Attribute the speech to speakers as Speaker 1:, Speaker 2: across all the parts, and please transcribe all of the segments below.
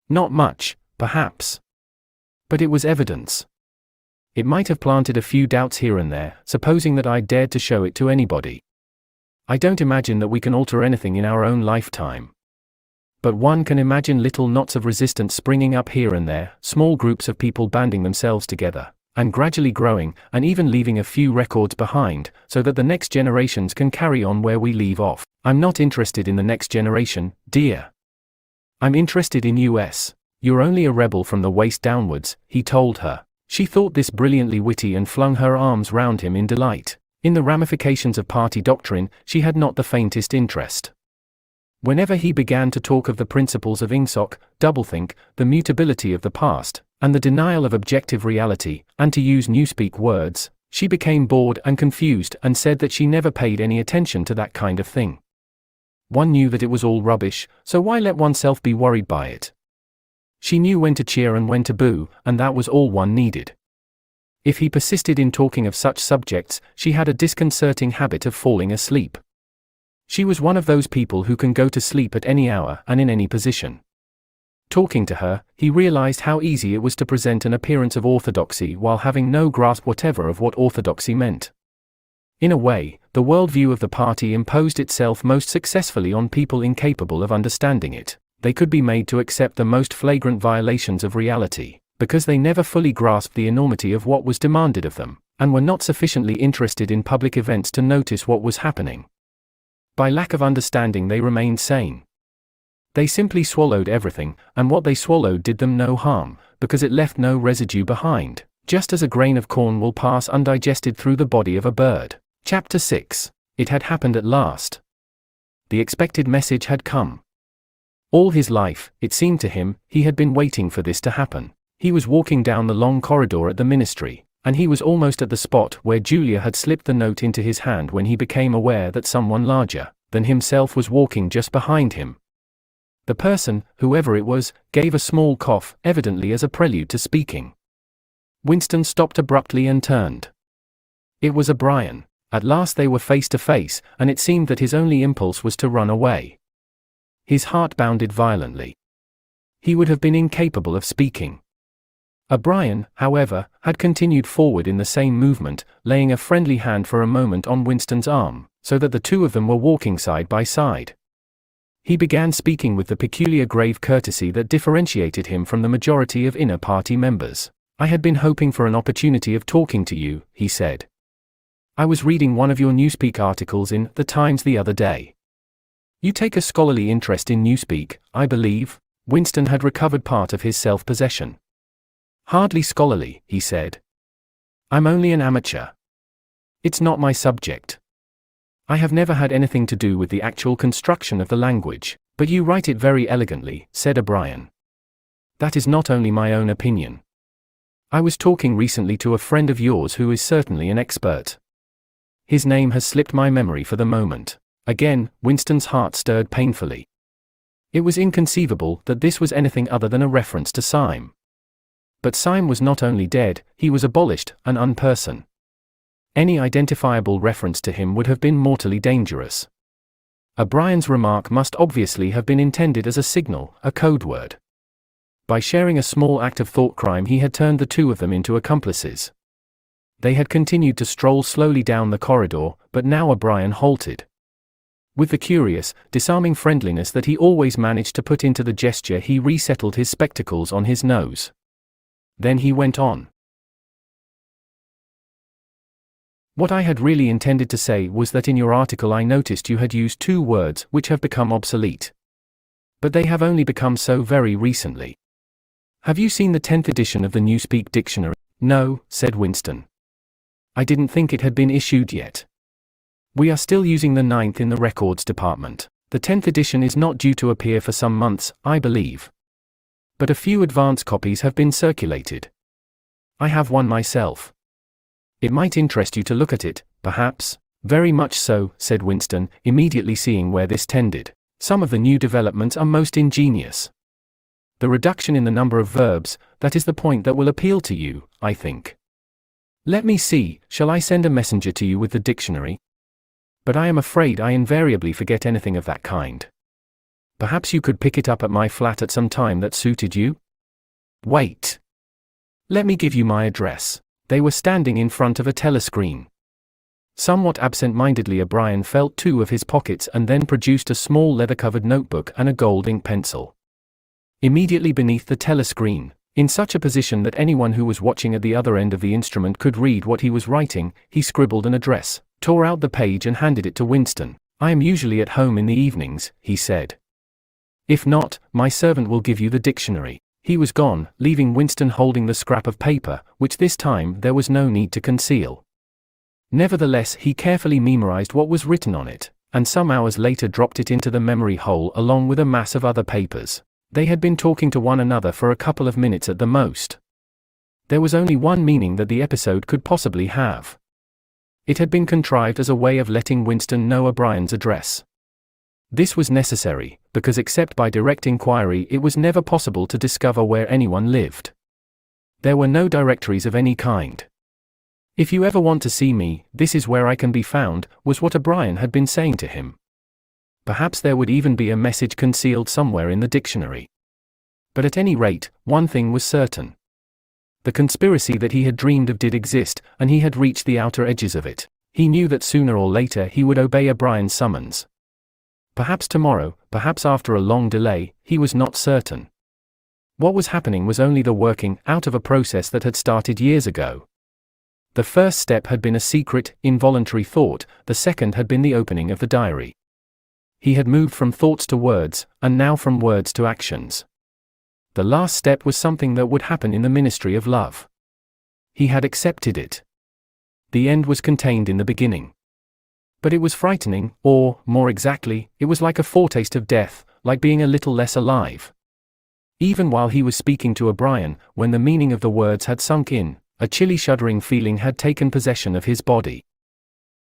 Speaker 1: Not much, perhaps. But it was evidence. It might have planted a few doubts here and there, supposing that I dared to show it to anybody. I don't imagine that we can alter anything in our own lifetime. But one can imagine little knots of resistance springing up here and there, small groups of people banding themselves together, and gradually growing, and even leaving a few records behind, so that the next generations can carry on where we leave off. I'm not interested in the next generation, dear. I'm interested in US. You're only a rebel from the waist downwards, he told her. She thought this brilliantly witty and flung her arms round him in delight. In the ramifications of party doctrine, she had not the faintest interest. Whenever he began to talk of the principles of ingsoc, doublethink, the mutability of the past, and the denial of objective reality, and to use newspeak words, she became bored and confused and said that she never paid any attention to that kind of thing. One knew that it was all rubbish, so why let oneself be worried by it? She knew when to cheer and when to boo, and that was all one needed. If he persisted in talking of such subjects, she had a disconcerting habit of falling asleep. She was one of those people who can go to sleep at any hour and in any position. Talking to her, he realized how easy it was to present an appearance of orthodoxy while having no grasp whatever of what orthodoxy meant. In a way, the worldview of the party imposed itself most successfully on people incapable of understanding it. They could be made to accept the most flagrant violations of reality, because they never fully grasped the enormity of what was demanded of them, and were not sufficiently interested in public events to notice what was happening. By lack of understanding they remained sane. They simply swallowed everything, and what they swallowed did them no harm, because it left no residue behind, just as a grain of corn will pass undigested through the body of a bird. Chapter 6. It had happened at last. The expected message had come. All his life, it seemed to him, he had been waiting for this to happen. He was walking down the long corridor at the ministry, and he was almost at the spot where Julia had slipped the note into his hand when he became aware that someone larger than himself was walking just behind him. The person, whoever it was, gave a small cough, evidently as a prelude to speaking. Winston stopped abruptly and turned. It was O'Brien. At last they were face to face, and it seemed that his only impulse was to run away. His heart bounded violently. He would have been incapable of speaking. O'Brien, however, had continued forward in the same movement, laying a friendly hand for a moment on Winston's arm, so that the two of them were walking side by side. He began speaking with the peculiar grave courtesy that differentiated him from the majority of inner party members. I had been hoping for an opportunity of talking to you, he said. I was reading one of your Newspeak articles in The Times the other day. You take a scholarly interest in Newspeak, I believe? Winston had recovered part of his self-possession. Hardly scholarly, he said. I'm only an amateur. It's not my subject. I have never had anything to do with the actual construction of the language, but you write it very elegantly, said O'Brien. That is not only my own opinion. I was talking recently to a friend of yours who is certainly an expert. His name has slipped my memory for the moment. Again, Winston's heart stirred painfully. It was inconceivable that this was anything other than a reference to Syme. But Syme was not only dead, he was abolished, an unperson. Any identifiable reference to him would have been mortally dangerous. O'Brien's remark must obviously have been intended as a signal, a code word. By sharing a small act of thought crime he had turned the two of them into accomplices. They had continued to stroll slowly down the corridor, but now O'Brien halted. With the curious, disarming friendliness that he always managed to put into the gesture, he resettled his spectacles on his nose. Then he went on. What I had really intended to say was that in your article I noticed you had used two words which have become obsolete. But they have only become so very recently. Have you seen the 10th edition of the Newspeak Dictionary? No, said Winston. I didn't think it had been issued yet. We are still using the 9th in the records department. The 10th edition is not due to appear for some months, I believe. But a few advance copies have been circulated. I have one myself. It might interest you to look at it, perhaps. Very much so, said Winston, immediately seeing where this tended. Some of the new developments are most ingenious. The reduction in the number of verbs, that is the point that will appeal to you, I think. Let me see, shall I send a messenger to you with the dictionary? But I am afraid I invariably forget anything of that kind. Perhaps you could pick it up at my flat at some time that suited you? Wait. Let me give you my address. They were standing in front of a telescreen. Somewhat absent-mindedly O'Brien felt two of his pockets and then produced a small leather-covered notebook and a gold ink pencil. Immediately beneath the telescreen, in such a position that anyone who was watching at the other end of the instrument could read what he was writing, he scribbled an address, tore out the page and handed it to Winston. "I am usually at home in the evenings," he said. "If not, my servant will give you the dictionary." He was gone, leaving Winston holding the scrap of paper, which this time there was no need to conceal. Nevertheless, he carefully memorized what was written on it, and some hours later dropped it into the memory hole along with a mass of other papers. They had been talking to one another for a couple of minutes at the most. There was only one meaning that the episode could possibly have. It had been contrived as a way of letting Winston know O'Brien's address. This was necessary, because except by direct inquiry it was never possible to discover where anyone lived. There were no directories of any kind. "If you ever want to see me, this is where I can be found," was what O'Brien had been saying to him. Perhaps there would even be a message concealed somewhere in the dictionary. But at any rate, one thing was certain. The conspiracy that he had dreamed of did exist, and he had reached the outer edges of it. He knew that sooner or later he would obey O'Brien's summons. Perhaps tomorrow, perhaps after a long delay, he was not certain. What was happening was only the working out of a process that had started years ago. The first step had been a secret, involuntary thought, the second had been the opening of the diary. He had moved from thoughts to words, and now from words to actions. The last step was something that would happen in the ministry of love. He had accepted it. The end was contained in the beginning. But it was frightening, or, more exactly, it was like a foretaste of death, like being a little less alive. Even while he was speaking to O'Brien, when the meaning of the words had sunk in, a chilly shuddering feeling had taken possession of his body.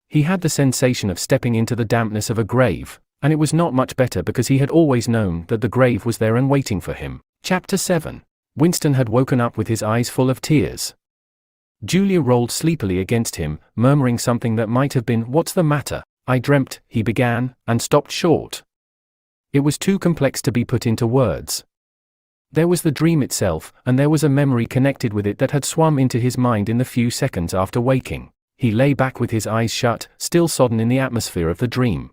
Speaker 1: He had the sensation of stepping into the dampness of a grave, and it was not much better because he had always known that the grave was there and waiting for him. Chapter 7. Winston had woken up with his eyes full of tears. Julia rolled sleepily against him, murmuring something that might have been, "What's the matter?" "I dreamt," he began, and stopped short. It was too complex to be put into words. There was the dream itself, and there was a memory connected with it that had swum into his mind in the few seconds after waking. He lay back with his eyes shut, still sodden in the atmosphere of the dream.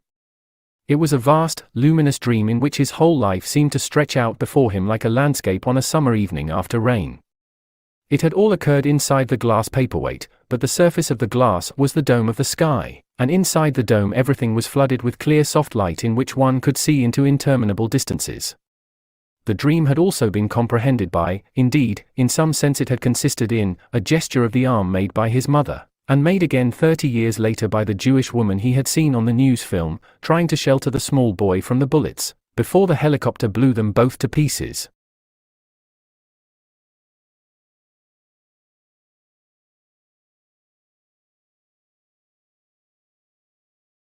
Speaker 1: It was a vast, luminous dream in which his whole life seemed to stretch out before him like a landscape on a summer evening after rain. It had all occurred inside the glass paperweight, but the surface of the glass was the dome of the sky, and inside the dome everything was flooded with clear soft light in which one could see into interminable distances. The dream had also been comprehended by, indeed, in some sense it had consisted in, a gesture of the arm made by his mother, and made again 30 years later by the Jewish woman he had seen on the news film, trying to shelter the small boy from the bullets, before the helicopter blew them both to pieces.